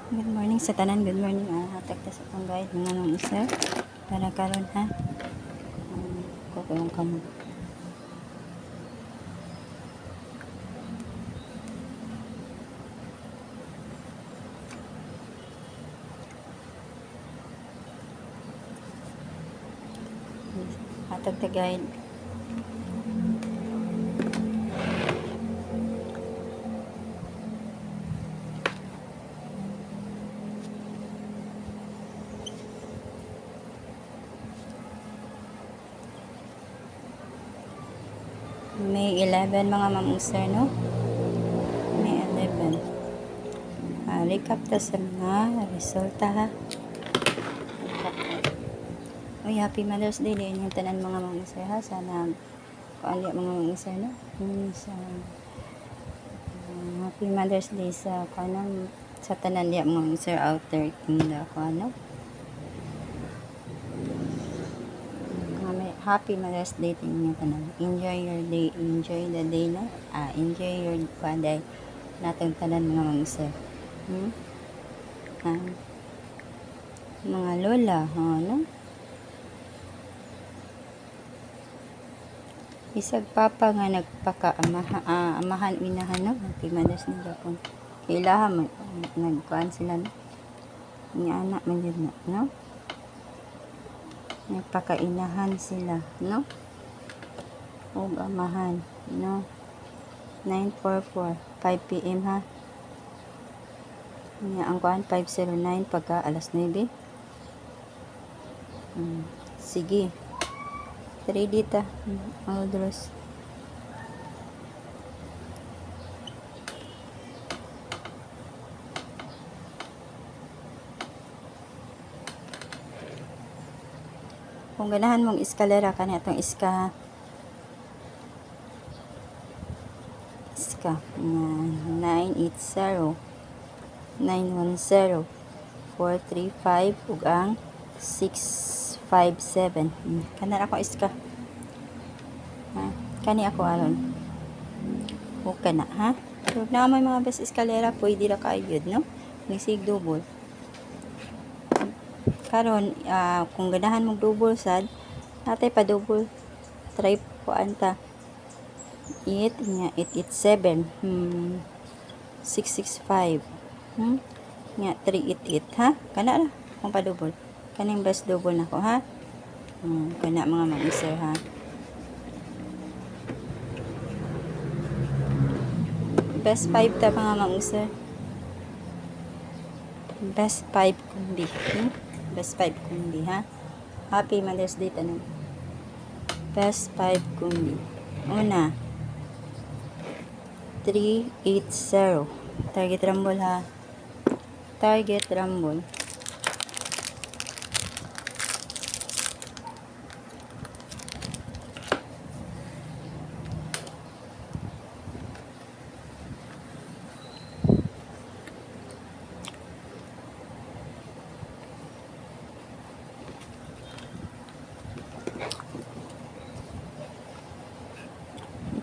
Good morning sa tanan, good morning. Hatag ta sa itong guide mga nung isa. Para karon ha. Kukulong ka mo. Hatag ta guide. May 11 mga ma'am-sir, no? May 11. Recap ta sa mga resulta ha. Uy, happy Mother's Day din yung tanan mga ma'am-sir ha. Sana kaali mga ma'am-sir, no? Happy Mother's Day sa kanang sa tanan diya mga ma'am-sir out there in the ano. Happy Mother's Day to inyo tanan. Enjoy your day, enjoy the day na. Enjoy your day natong tanan mga mangsa. Mga lola, no? Isag papa nga amahan inahan no. Happy Mother's Day Japon. Kailahan nagkuan sila no. Ni anak man yun no. Nagpakainahan sila, no? O amahan, no? 9:44, 5 p.m. ha? Ang kuan 5:09 pagka alas 9. Sige. 3 dita. Aldros. Kung ganahan mong eskalera kanya itong iska 980 910 435 ug ang 657 kana ako iska kani ako aron o kana ha kung na may mga best eskalera pwede ra kaayod no nisig double karon kung ganahan mong double sad natay pa double try po anta 887 665 nga 388 ha kana ra kung pa double kaning best double nako ha kana mga mag-sir ha best 5 ta mga mag-sir best 5 kumbi best 5 kumbi ha happy Mother's Day tanan best 5 kumbi una 380 target rumble ha target rumble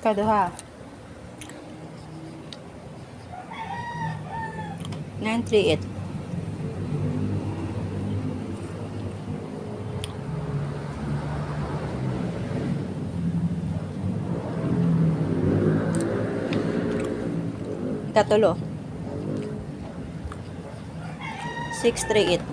ikaduha 938 ikatulo 638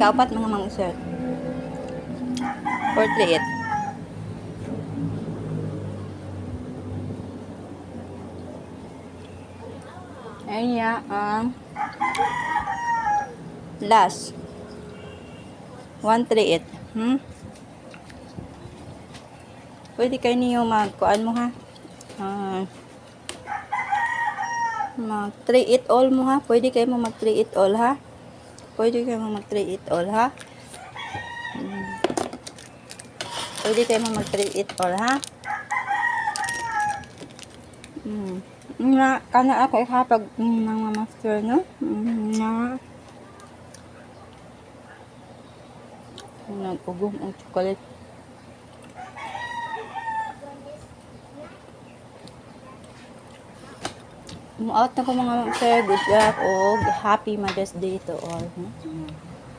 kaupat mga mang-sir 438 ayun niya ang last 138 pwede kayo niyo magkuan mo ha mag 3 all mo ha pwede kayo mag 3 all ha pwede kayo mag 3 all ha pwede kayo mag 3 all ha Na, kana ako ikapag ng master, no? Na, nag-ugong ang chocolate. Muot na ko mga sir, good luck o happy Mother's Day to all. No?